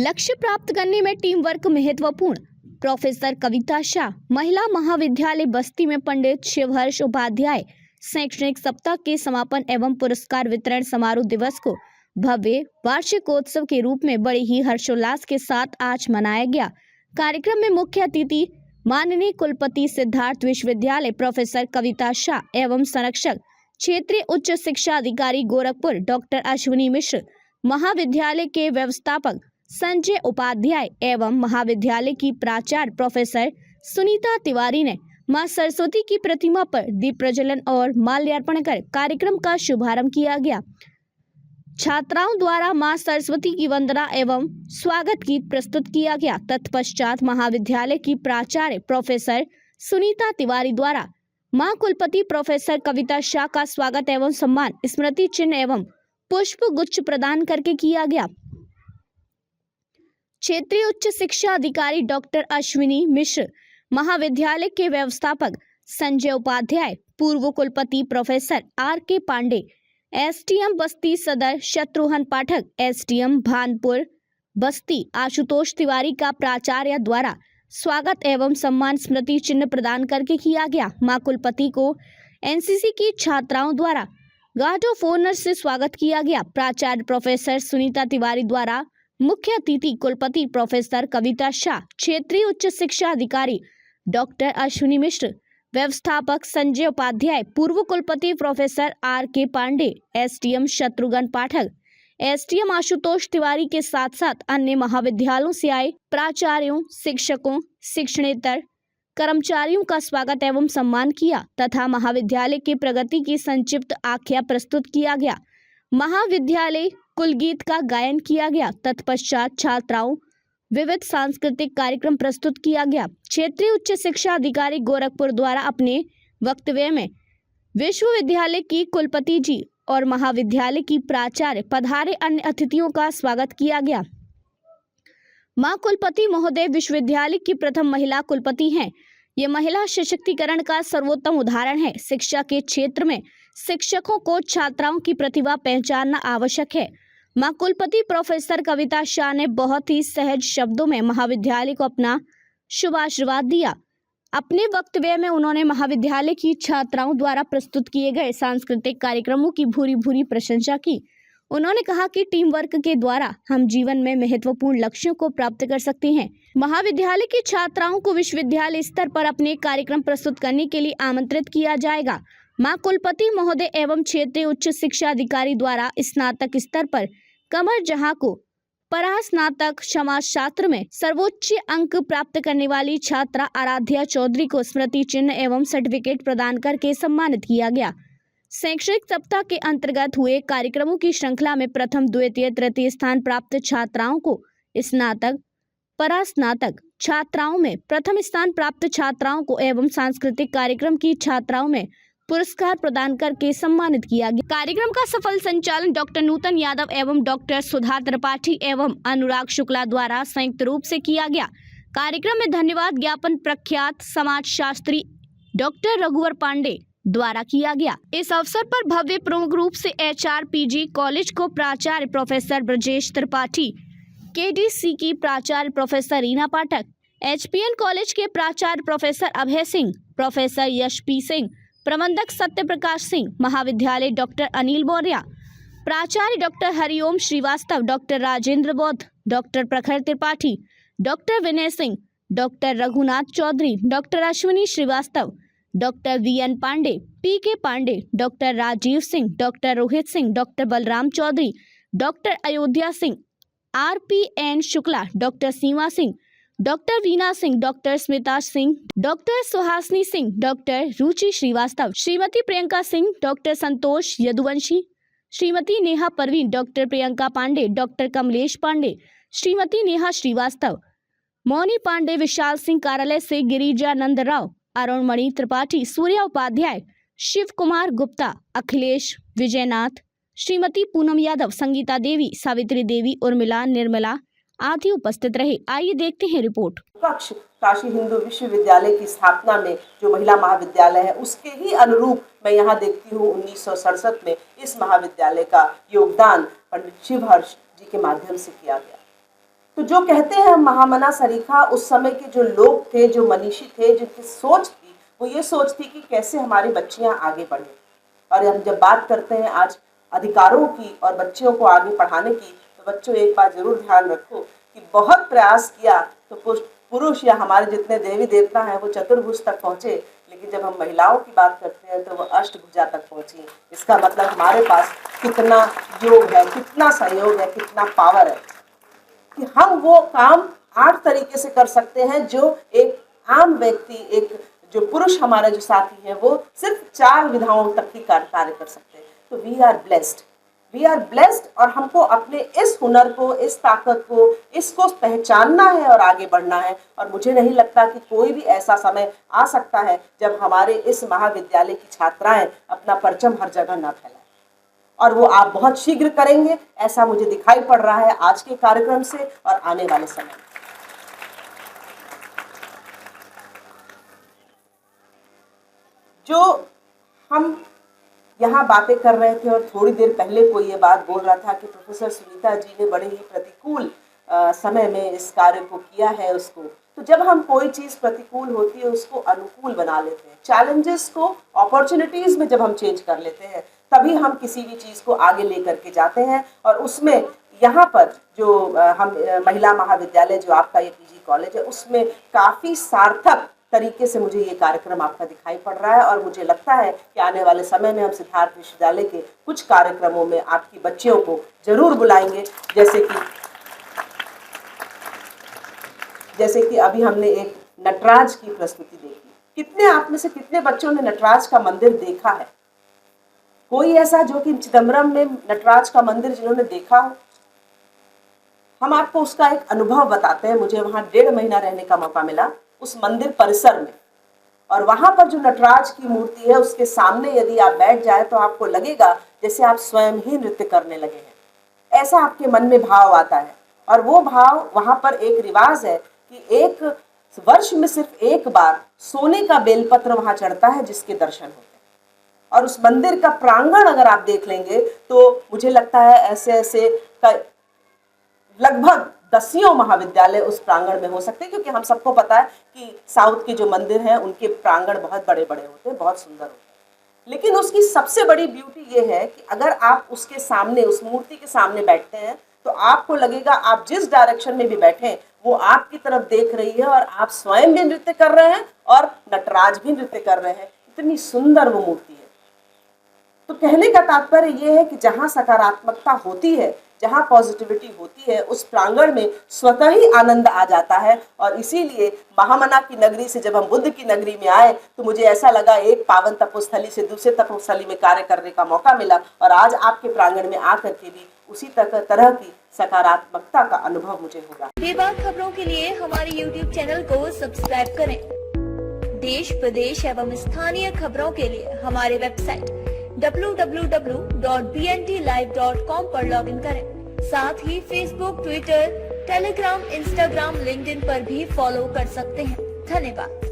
लक्ष्य प्राप्त करने में टीम वर्क महत्वपूर्ण। प्रोफेसर कविता शाह, महिला महाविद्यालय बस्ती में पंडित शिवहर्ष उपाध्याय शैक्षणिक सप्ताह के समापन एवं पुरस्कार वितरण समारोह दिवस को भव्य वार्षिकोत्सव के रूप में बड़े ही हर्षोल्लास के साथ आज मनाया गया। कार्यक्रम में मुख्य अतिथि माननीय कुलपति सिद्धार्थ विश्वविद्यालय प्रोफेसर कविता शाह एवं संरक्षक क्षेत्रीय उच्च शिक्षा अधिकारी गोरखपुर डॉक्टर अश्विनी मिश्र, महाविद्यालय के व्यवस्थापक संजय उपाध्याय एवं महाविद्यालय की प्राचार्य प्रोफेसर सुनीता तिवारी ने मां सरस्वती की प्रतिमा पर दीप प्रज्वलन और माल्यार्पण कर कार्यक्रम का शुभारंभ किया गया। छात्राओं द्वारा मां सरस्वती की वंदना एवं स्वागत गीत प्रस्तुत किया गया। तत्पश्चात महाविद्यालय की प्राचार्य प्रोफेसर सुनीता तिवारी द्वारा मां कुलपति प्रोफेसर कविता शाह का स्वागत एवं सम्मान स्मृति चिन्ह एवं पुष्प गुच्छ प्रदान करके किया गया। क्षेत्रीय उच्च शिक्षा अधिकारी डॉक्टर अश्विनी मिश्र, महाविद्यालय के व्यवस्थापक संजय उपाध्याय, पूर्व कुलपति professor R K. Pandey, SDM Basti Sadar Shatrughan Pathak, SDM Bhanpur बस्ती आशुतोष तिवारी का प्राचार्य द्वारा स्वागत एवं सम्मान स्मृति चिन्ह प्रदान करके किया गया। मां कुलपति को एनसीसी की छात्राओं द्वारा गार्ड ऑफ ऑनर से स्वागत किया गया। प्राचार्य प्रोफेसर सुनीता तिवारी द्वारा मुख्य अतिथि कुलपति प्रोफेसर कविता शाह, क्षेत्रीय उच्च शिक्षा अधिकारी डॉक्टर अश्विनी मिश्र, व्यवस्थापक संजय उपाध्याय, पूर्व कुलपति professor R K. Pandey, SDM Shatrughan Pathak, SDM Ashutosh Tiwari के साथ साथ अन्य महाविद्यालयों से आए प्राचार्यों, शिक्षकों, शिक्षणेतर कर्मचारियों का स्वागत एवं सम्मान किया तथा महाविद्यालय की प्रगति की संक्षिप्त आख्या प्रस्तुत किया गया। महाविद्यालय कुलगीत का गायन किया गया। तत्पश्चात छात्राओं विविध सांस्कृतिक कार्यक्रम प्रस्तुत किया गया। क्षेत्रीय उच्च शिक्षा अधिकारी गोरखपुर द्वारा अपने वक्तव्य में विश्वविद्यालय की कुलपति जी और महाविद्यालय की प्राचार्य पधारे अन्य अतिथियों का स्वागत किया गया। मां कुलपति महोदय विश्वविद्यालय की प्रथम महिला कुलपति हैं। ये महिला सशक्तिकरण का सर्वोत्तम उदाहरण है। शिक्षा के क्षेत्र में शिक्षकों को छात्राओं की प्रतिभा पहचानना आवश्यक है। मां कुलपति प्रोफेसर कविता शाह ने बहुत ही सहज शब्दों में महाविद्यालय को अपना शुभ आशीर्वाद दिया। अपने वक्तव्य में उन्होंने महाविद्यालय की छात्राओं द्वारा प्रस्तुत किए गए सांस्कृतिक कार्यक्रमों की भूरी भूरी प्रशंसा की। उन्होंने कहा कि टीम वर्क के द्वारा हम जीवन में महत्वपूर्ण लक्ष्यों को प्राप्त कर सकते हैं। महाविद्यालय की छात्राओं को विश्वविद्यालय स्तर पर अपने कार्यक्रम प्रस्तुत करने के लिए आमंत्रित किया जाएगा। मां कुलपति महोदय एवं क्षेत्रीय उच्च शिक्षा अधिकारी द्वारा स्नातक स्तर पर कमर जहां को परास्नातक समाजशास्त्र में सर्वोच्च अंक प्राप्त करने वाली छात्रा आराध्या चौधरी को स्मृति चिन्ह एवं सर्टिफिकेट प्रदान करके सम्मानित किया गया। शैक्षणिक सप्ताह के अंतर्गत हुए कार्यक्रमों की श्रृंखला में प्रथम, द्वितीय, तृतीय स्थान प्राप्त छात्राओं को स्नातक, परास्नातक छात्राओं में प्रथम स्थान प्राप्त छात्राओं को एवं सांस्कृतिक कार्यक्रम की छात्राओं में पुरस्कार प्रदान करके सम्मानित किया गया। कार्यक्रम का सफल संचालन डॉक्टर नूतन यादव एवं डॉक्टर सुधा त्रिपाठी एवं अनुराग शुक्ला द्वारा संयुक्त रूप से किया गया। कार्यक्रम में धन्यवाद ज्ञापन प्रख्यात समाजशास्त्री डॉक्टर रघुवर पांडे द्वारा किया गया। इस अवसर पर भव्य प्रमुख रूप से एचआरपीजी कॉलेज को प्राचार्य प्रोफेसर ब्रजेश त्रिपाठी, केडीसी की प्राचार्य professor Reena Pathak, HPN college के प्राचार्य प्रोफेसर अभय सिंह, प्रोफेसर यशपी सिंह, प्रबंधक सत्य प्रकाश सिंह, महाविद्यालय डॉक्टर अनिल मौर्य, प्राचार्य doctor Hariom Srivastava, doctor Rajendra Bauddh, doctor Prakhar Tripathi, doctor Vinay Singh, doctor Raghunath Chaudhary, doctor Ashwini Srivastava, doctor V N Pandey, P K Pandey, doctor Rajeev Singh, doctor Rohit Singh, doctor Balram Chaudhary, doctor Ayodhya Singh, RPN Shukla, doctor Seema Singh, doctor Veena Singh, doctor Smita Singh, doctor Suhasini Singh, doctor रुचि श्रीवास्तव, श्रीमती प्रियंका सिंह, डॉक्टर संतोष यदुवंशी, श्रीमती नेहा परवीन, डॉक्टर प्रियंका पांडे, डॉक्टर कमलेश पांडे, श्रीमती नेहा श्रीवास्तव, मौनी पांडे, विशाल सिंह कार्यालय से गिरिजानंद राव, अरुणमणि त्रिपाठी, सूर्या उपाध्याय, शिव कुमार गुप्ता, अखिलेश विजयनाथ, श्रीमती पूनम यादव, संगीता देवी, सावित्री देवी, उर्मिला, निर्मला आदि उपस्थित रहे। आइए देखते हैं रिपोर्ट। कक्ष काशी हिंदू विश्वविद्यालय की स्थापना में जो महिला महाविद्यालय है उसके ही अनुरूप मैं यहाँ देखती हूँ 1967 में इस महाविद्यालय का योगदान पंडित शिवहर्ष जी के माध्यम से किया गया। तो जो कहते हैं महामना सरीखा, उस समय के जो लोग थे, जो मनीषी थे, जिनकी सोच थी वो ये सोच थी कि कैसे हमारी बच्चियां आगे बढ़े। और हम जब बात करते हैं आज अधिकारों की और बच्चियों को आगे पढ़ाने की, तो बच्चों एक बात जरूर ध्यान रखो कि बहुत प्रयास किया तो पुरुष या हमारे जितने देवी देवता हैं वो चतुर्भुज तक पहुंचे, लेकिन जब हम महिलाओं की बात करते हैं तो वो अष्टभुजा तक पहुंची। इसका मतलब हमारे पास कितना योग है, कितना सहयोग है, कितना पावर है कि हम वो काम 8 तरीके से कर सकते हैं जो एक आम व्यक्ति, एक जो पुरुष हमारा जो साथी है वो सिर्फ 4 विधाओं तक ही कार्य कर सकते हैं। तो वी आर ब्लेस्ड और हमको अपने इस हुनर को, इस ताकत को, इसको पहचानना है और आगे बढ़ना है। और मुझे नहीं लगता कि कोई भी ऐसा समय आ सकता है जब हमारे इस महाविद्यालय की छात्राएं अपना परचम हर जगह ना फैलाएं, और वो आप बहुत शीघ्र करेंगे, ऐसा मुझे दिखाई पड़ रहा है आज के कार्यक्रम से और आने वाले समय में। जो हम यहाँ बातें कर रहे थे और थोड़ी देर पहले कोई ये बात बोल रहा था कि प्रोफेसर सुनीता जी ने बड़े ही प्रतिकूल समय में इस कार्य को किया है उसको, तो जब हम कोई चीज़ प्रतिकूल होती है उसको अनुकूल बना लेते हैं, चैलेंजेस को अपॉर्चुनिटीज़ में जब हम चेंज कर लेते हैं तभी हम किसी भी चीज़ को आगे लेकर के जाते हैं। और उसमें यहाँ पर जो हम महिला महाविद्यालय जो आपका ये पीजी कॉलेज है उसमें काफ़ी सार्थक तरीके से मुझे ये कार्यक्रम आपका दिखाई पड़ रहा है। और मुझे लगता है कि आने वाले समय में हम सिद्धार्थ विश्वविद्यालय के कुछ कार्यक्रमों में आपकी बच्चियों को जरूर बुलाएंगे, जैसे कि अभी हमने एक नटराज की प्रस्तुति देखी। कितने आप में से कितने बच्चों ने नटराज का मंदिर देखा है? कोई ऐसा जो कि चिदम्बरम में नटराज का मंदिर जिन्होंने देखा हो? हम आपको उसका एक अनुभव बताते हैं। मुझे वहां 1.5 महीना रहने का मौका मिला उस मंदिर परिसर में, और वहां पर जो नटराज की मूर्ति है उसके सामने यदि आप बैठ जाए तो आपको लगेगा जैसे आप स्वयं ही नृत्य करने लगे हैं। ऐसा आपके मन में भाव आता है। और वो भाव, वहां पर एक रिवाज है कि एक वर्ष में सिर्फ एक बार सोने का बेलपत्र वहां चढ़ता है जिसके दर्शन होते हैं। और उस मंदिर का प्रांगण अगर आप देख लेंगे तो मुझे लगता है ऐसे लगभग 10 महाविद्यालय उस प्रांगण में हो सकते हैं, क्योंकि हम सबको पता है कि साउथ के जो मंदिर हैं उनके प्रांगण बहुत बड़े बड़े होते हैं, बहुत सुंदर होते हैं। लेकिन उसकी सबसे बड़ी ब्यूटी ये है कि अगर आप उसके सामने, उस मूर्ति के सामने बैठते हैं तो आपको लगेगा आप जिस डायरेक्शन में भी बैठे वो आपकी तरफ देख रही है और आप स्वयं भी नृत्य कर रहे हैं और नटराज भी नृत्य कर रहे हैं। इतनी सुंदर वो मूर्ति है। तो कहने का तात्पर्य ये है कि जहाँ सकारात्मकता होती है, जहाँ पॉजिटिविटी होती है, उस प्रांगण में स्वतः ही आनंद आ जाता है। और इसीलिए महामना की नगरी से जब हम बुद्ध की नगरी में आए तो मुझे ऐसा लगा एक पावन तपोस्थली से दूसरे तपोस्थली में कार्य करने का मौका मिला, और आज आपके प्रांगण में आकर के भी उसी तरह की सकारात्मकता का अनुभव मुझे होगा। बेबाक खबरों के लिए हमारे YouTube चैनल को सब्सक्राइब करें। देश, प्रदेश एवं स्थानीय खबरों के लिए हमारे वेबसाइट www.bntlive.com पर लॉगिन करें। साथ ही Facebook, Twitter, Telegram, Instagram, LinkedIn पर भी फॉलो कर सकते हैं। धन्यवाद।